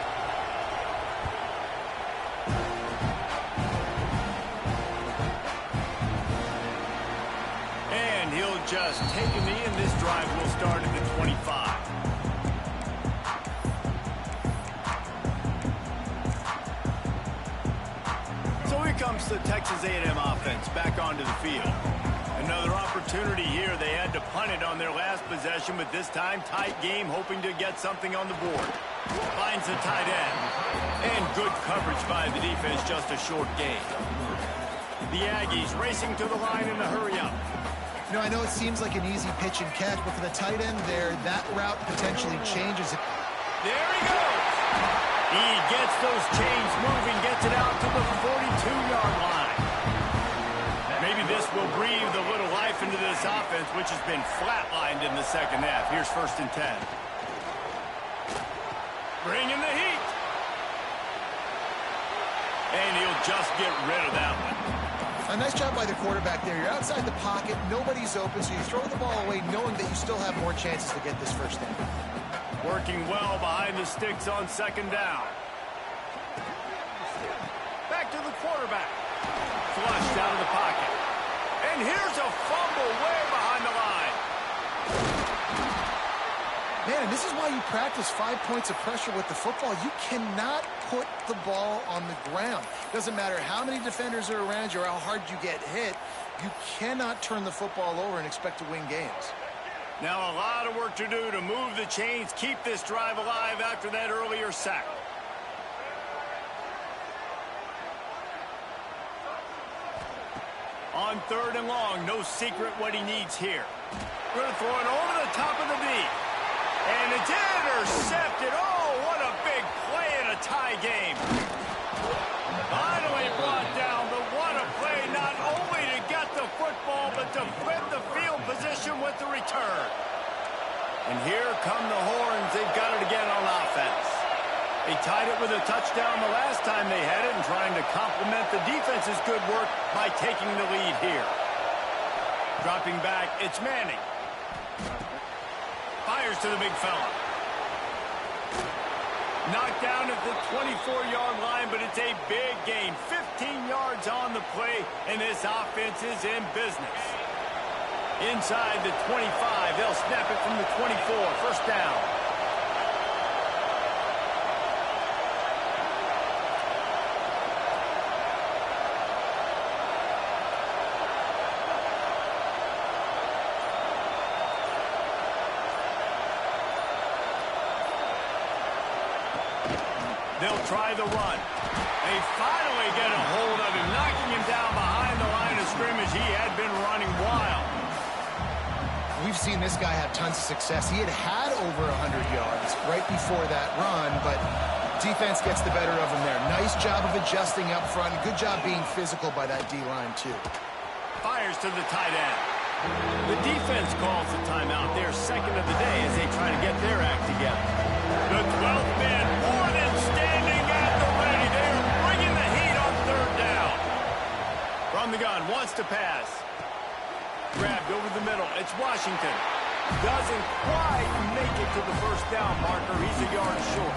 And he'll just take a knee, and this drive will start at the 25. So here comes the Texas A&M offense back onto the field. Another opportunity here. They had to punt it on their last possession, but this time tight game, hoping to get something on the board. Finds the tight end. And good coverage by the defense, just a short gain. The Aggies racing to the line in a hurry-up. You know, I know it seems like an easy pitch and catch, but for the tight end there, that route potentially changes it. There he goes. He gets those chains moving, gets it out to the 42-yard line. Maybe this will breathe a little life into this offense, which has been flatlined in the second half. Here's 1st and 10. Bringing the heat. And he'll just get rid of that one. A nice job by the quarterback there. You're outside the pocket, nobody's open, so you throw the ball away knowing that you still have more chances to get this first down. Working well behind the sticks on 2nd down. Back to the quarterback. Flushed out of the pocket. And here's a fumble way behind the line. Man, and this is why you practice 5 points of pressure with the football. You cannot put the ball on the ground. Doesn't matter how many defenders are around you or how hard you get hit. You cannot turn the football over and expect to win games. Now a lot of work to do to move the chains, keep this drive alive after that earlier sack. On 3rd and long, no secret what he needs here. Going to throw it over the top of the knee. And it's intercepted. Oh, what a big play in a tie game. Finally brought down, but what a play, not only to get the football, but to flip the field position with the return. And here come the horns. They've got it again on offense. They tied it with a touchdown the last time they had it and trying to complement the defense's good work by taking the lead here. Dropping back, it's Manning. Fires to the big fella. Knocked down at the 24-yard line, but it's a big gain. 15 yards on the play, and this offense is in business. Inside the 25, they'll snap it from the 24. 1st down. They'll try the run. They finally get a hold of him, knocking him down behind the line of scrimmage. He had been running wild. We've seen this guy have tons of success. He had over 100 yards right before that run, but defense gets the better of him there. Nice job of adjusting up front. Good job being physical by that D-line, too. Fires to the tight end. The defense calls the timeout, their second of the day, as they try to get their act together. The 12th man, more than standing at the ready. They are bringing the heat on third down. From the gun, wants to pass. Grabbed over the middle. It's Washington. Doesn't quite make it to the first down marker. He's a yard short.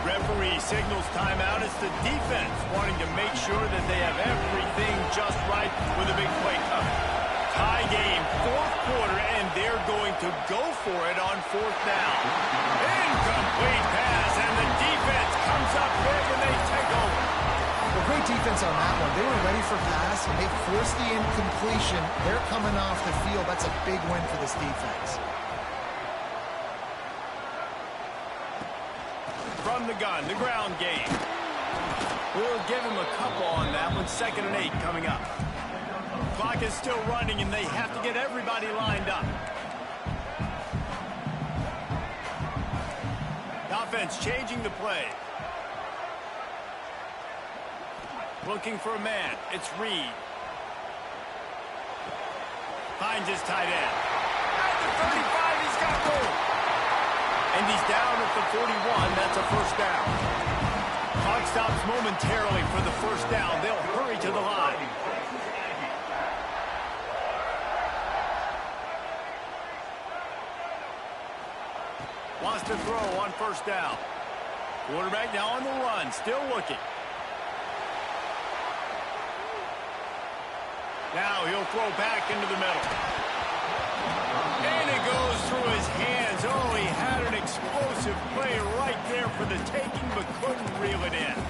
Referee signals timeout. It's the defense wanting to make sure that they have everything just right with a big play coming. Tie game, fourth quarter, and they're going to go for it on fourth down. Incomplete pass, and the defense comes up big, and they take over. Well, great defense on that one. They were ready for pass, and they forced the incompletion. They're coming off the field. That's a big win for this defense. From the gun, the ground game. We'll give him a couple on that one. 2nd and 8 coming up. Clock is still running, and they have to get everybody lined up. Offense changing the play. Looking for a man. It's Reed. Finds his tight end. At the 35, he's got room. And he's down at the 41. That's a first down. Clock stops momentarily for the first down. They'll hurry to the line. Wants to throw on first down. Quarterback now on the run. Still looking. Now he'll throw back into the middle. And it goes through his hands. Oh, he had an explosive play right there for the taking, but couldn't reel it in.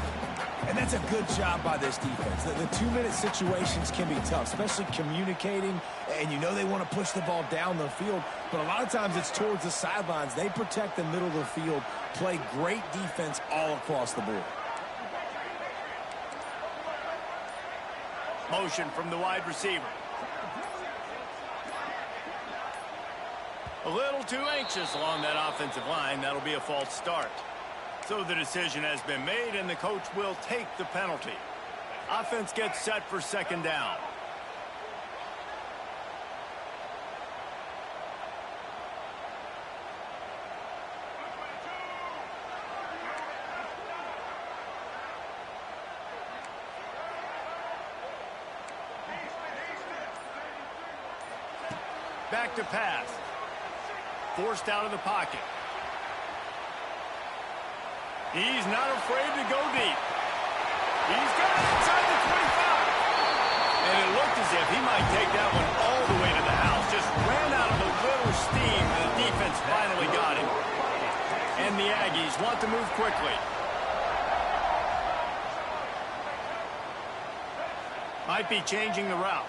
And that's a good job by this defense. The 2-minute situations can be tough, especially communicating, and you know they want to push the ball down the field, but a lot of times it's towards the sidelines. They protect the middle of the field, play great defense all across the board. Motion from the wide receiver. A little too anxious along that offensive line. That'll be a false start. So the decision has been made, and the coach will take the penalty. Offense gets set for 2nd down. Back to pass. Forced out of the pocket. He's not afraid to go deep. He's got it inside the 25. And it looked as if he might take that one all the way to the house. Just ran out of a little steam. The defense finally got him. And the Aggies want to move quickly. Might be changing the route.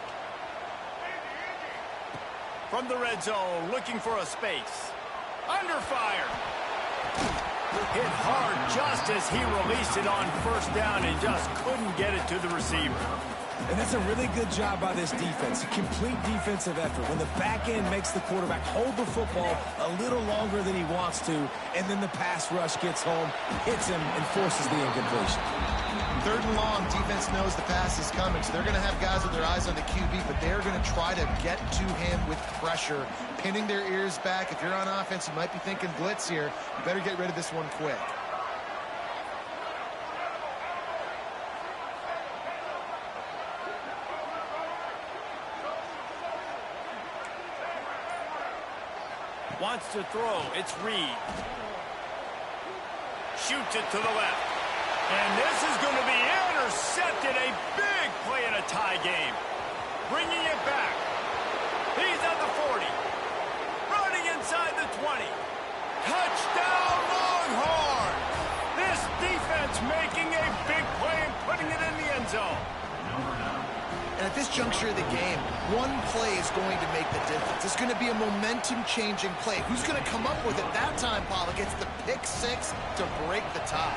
From the red zone, looking for a space. Under fire. Hit hard just as he released it on first down and just couldn't get it to the receiver. And that's a really good job by this defense. A complete defensive effort. When the back end makes the quarterback hold the football a little longer than he wants to, and then the pass rush gets home, hits him, and forces the incompletion. 3rd and long, defense knows the pass is coming, so they're going to have guys with their eyes on the QB, but they're going to try to get to him with pressure, pinning their ears back. If you're on offense, you might be thinking blitz here. You better get rid of this one quick. Wants to throw. It's Reed. Shoots it to the left. And this is going to be intercepted. A big play in a tie game. Bringing it back. He's at the 40. Running inside the 20. Touchdown Longhorn. This defense making a big play and putting it in the end zone. And at this juncture of the game, one play is going to make the difference. It's going to be a momentum-changing play. Who's going to come up with it that time, Pollock? It's the pick six to break the tie.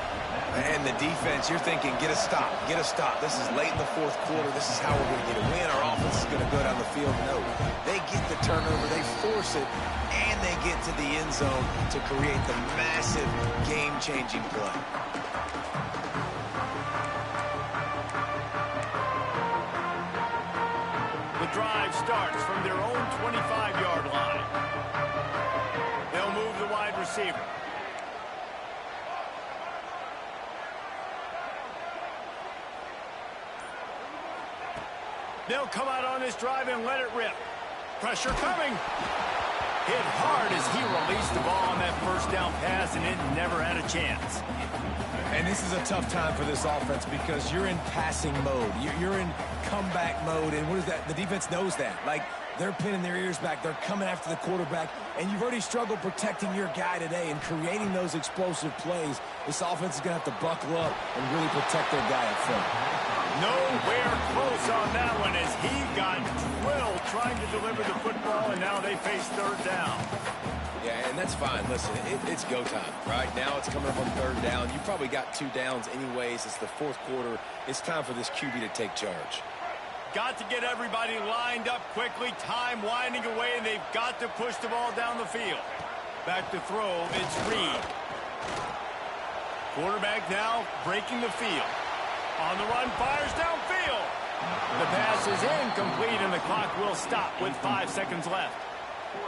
And the defense, you're thinking, get a stop, get a stop. This is late in the fourth quarter. This is how we're going to get a win. Our offense is going to go down the field. No, they get the turnover, they force it, and they get to the end zone to create the massive game-changing play. The drive starts from their own 25-yard line. They'll move the wide receiver. They'll come out on this drive and let it rip. Pressure coming. Hit hard as he released the ball on that first down pass, and it never had a chance. And this is a tough time for this offense because you're in passing mode. You're in comeback mode, and what is that? The defense knows that. Like, they're pinning their ears back. They're coming after the quarterback, and you've already struggled protecting your guy today and creating those explosive plays. This offense is going to have to buckle up and really protect their guy up front. Nowhere close on that one as he got drilled trying to deliver the football, and now they face third down. Yeah, and that's fine. Listen, it's go time, right? Now it's coming up on third down. You probably got 2 downs anyways. It's the fourth quarter. It's time for this QB to take charge. Got to get everybody lined up quickly. Time winding away, and they've got to push the ball down the field. Back to throw, it's Reed. Quarterback now breaking the field. On the run, fires downfield. The pass is incomplete, and the clock will stop with 5 seconds left.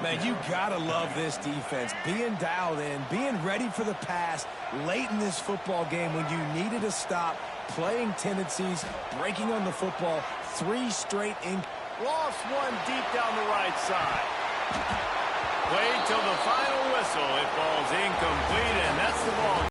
Man, you gotta love this defense. Being dialed in, being ready for the pass late in this football game when you needed a stop, playing tendencies, breaking on the football, 3 straight in. Lost one deep down the right side. Played till the final whistle. It falls incomplete, and that's the ball.